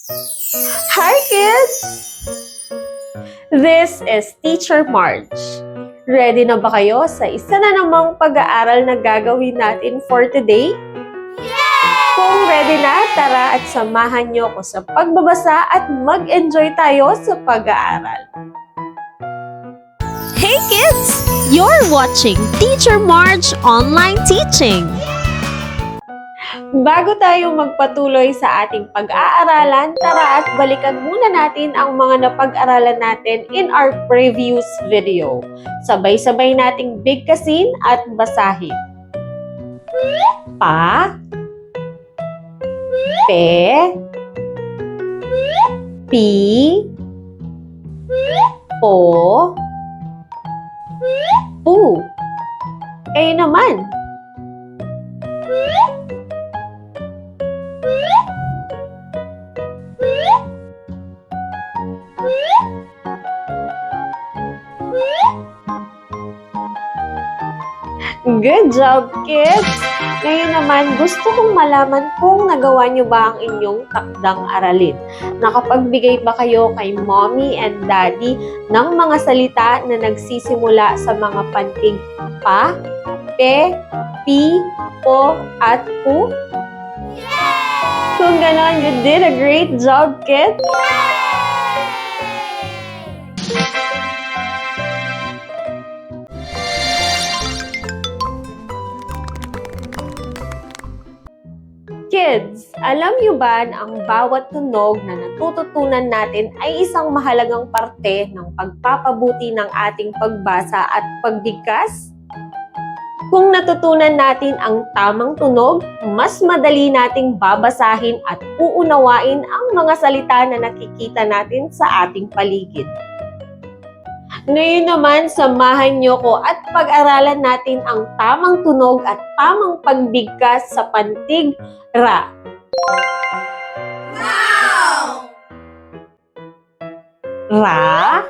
Hi kids! This is Teacher Marge. Ready na ba kayo sa isa na namang pag-aaral na gagawin natin for today? Kung ready na, tara at samahan niyo ako sa pagbabasa at mag-enjoy tayo sa pag-aaral. Hey kids! You're watching Teacher Marge Online Teaching. Bago tayo magpatuloy sa ating pag-aaralan, tara at balikan muna natin ang mga napag-aralan natin in our previous video. Sabay-sabay nating bigkasin at basahin. Pa, pe, pi, po, pu. Kayo naman. Good job, kids! Ngayon naman, gusto kong malaman kung nagawa niyo ba ang inyong takdang aralin. Nakapagbigay ba kayo kay mommy and daddy ng mga salita na nagsisimula sa mga pantig pa, pe, pi, po, at pu? Kung ganon, you did a great job, kids! Kids, alam niyo ba na ang bawat tunog na natututunan natin ay isang mahalagang parte ng pagpapabuti ng ating pagbasa at pagbigkas? Kung natutunan natin ang tamang tunog, mas madali nating babasahin at uunawain ang mga salita na nakikita natin sa ating paligid. Ngayon naman, samahan niyo ko at pag-aralan natin ang tamang tunog at tamang pagbigkas sa pantig ra. Wow! Ra,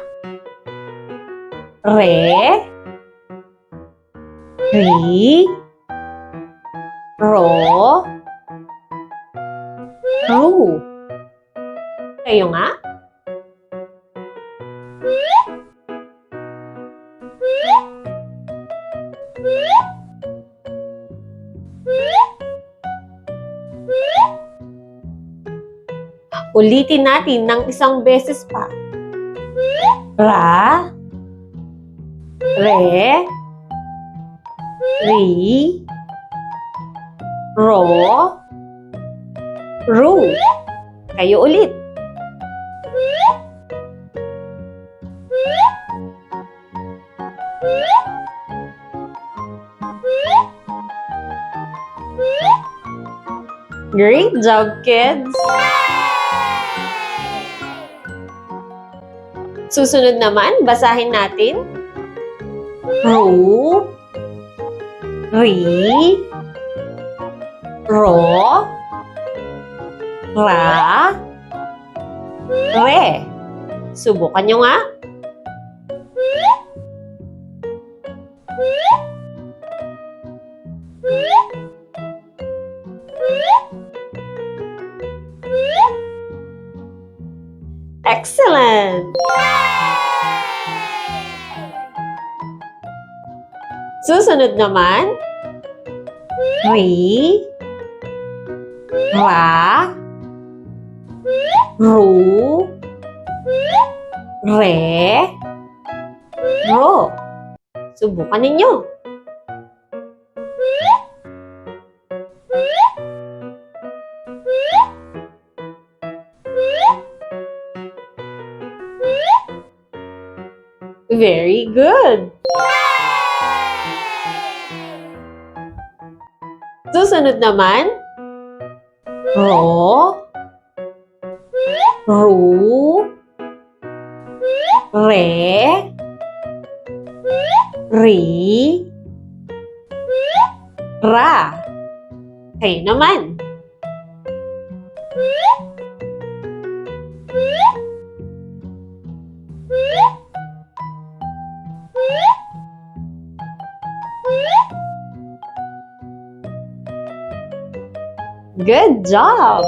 re, ri, ro, ru. Kayo nga? Ulitin natin ng isang beses pa. Ra, re, ri, ro, ru. Kayo ulit. Great job, kids! Susunod naman, basahin natin. Ru, ri, ro, ra, re. Subukan nyo nga. Excellent! Susunod naman, ri, ra, ru, re, ro. Subukan ninyo. Very good! Susunod naman, ro, ru, re, ri, ra. Kayo naman. Good job!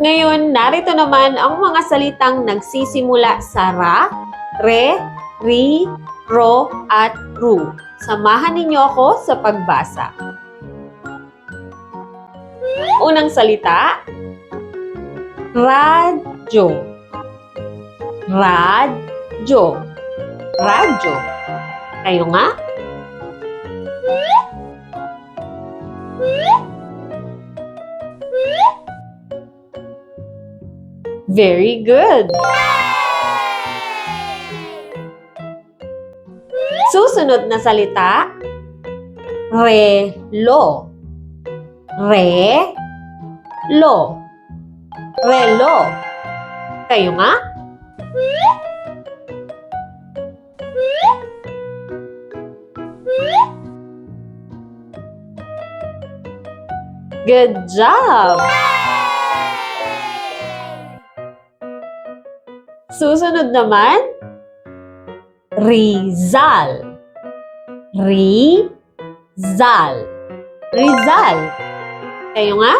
Ngayon, narito naman ang mga salitang nagsisimula sa ra, re, ri, ro, at ru. Samahan ninyo ako sa pagbasa. Unang salita, radyo. Radyo. Radyo. Kayo nga? Very good. Susunod na salita, relo. Relo. Relo. Kayo nga? Good job! Susunod naman, Rizal. Rizal. Rizal. Kayo nga?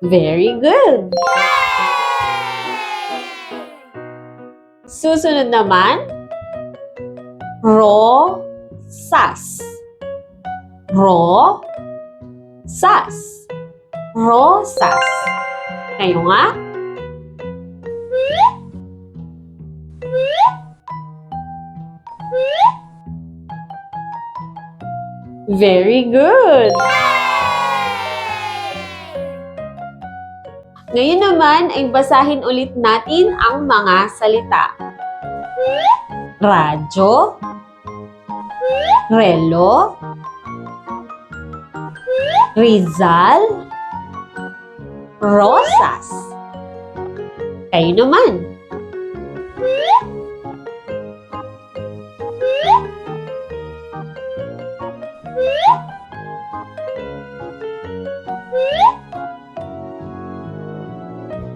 Very good. Susunod naman, Rosas. Rosas. Rosas. Kayo nga? Very good. Ngayon naman ay basahin ulit natin ang mga salita. Radyo, relo, Rizal, Rosas. Kayo naman.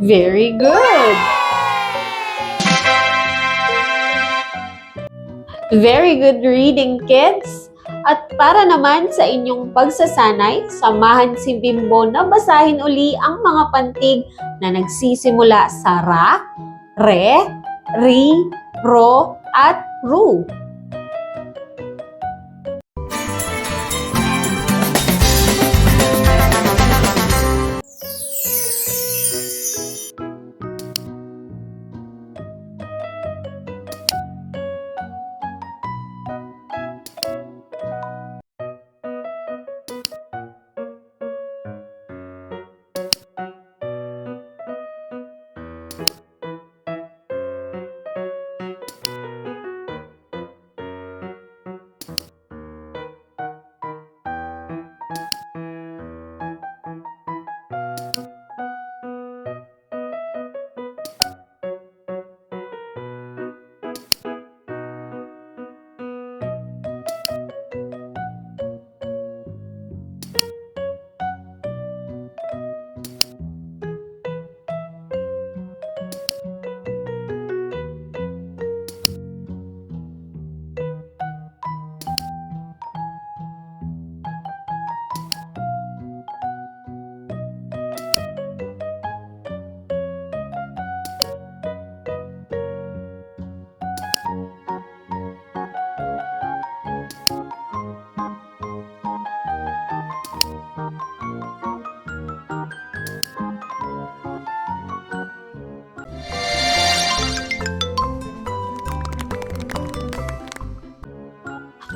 Very good. Very good reading, kids. At para naman sa inyong pagsasanay, samahan si Bimbo na basahin uli ang mga pantig na nagsisimula sa ra, re, ri, ro, at ru.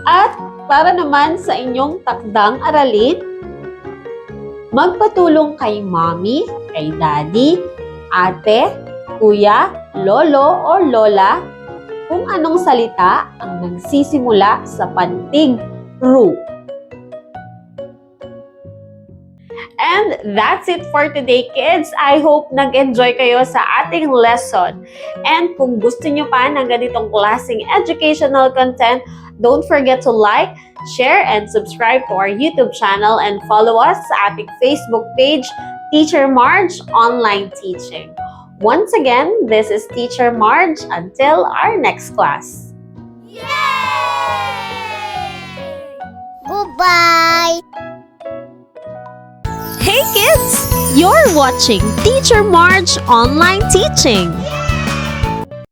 At para naman sa inyong takdang aralin, magpatulong kay mommy, kay daddy, ate, kuya, lolo or lola kung anong salita ang nagsisimula sa pantig ru. And that's it for today, kids. I hope nag-enjoy kayo sa ating lesson. And kung gusto nyo pa ng ganitong klaseng educational content, don't forget to like, share, and subscribe to our YouTube channel and follow us sa ating Facebook page, Teacher Marge Online Teaching. Once again, this is Teacher Marge. Until our next class. Goodbye! Hey kids! You're watching Teacher Marge Online Teaching.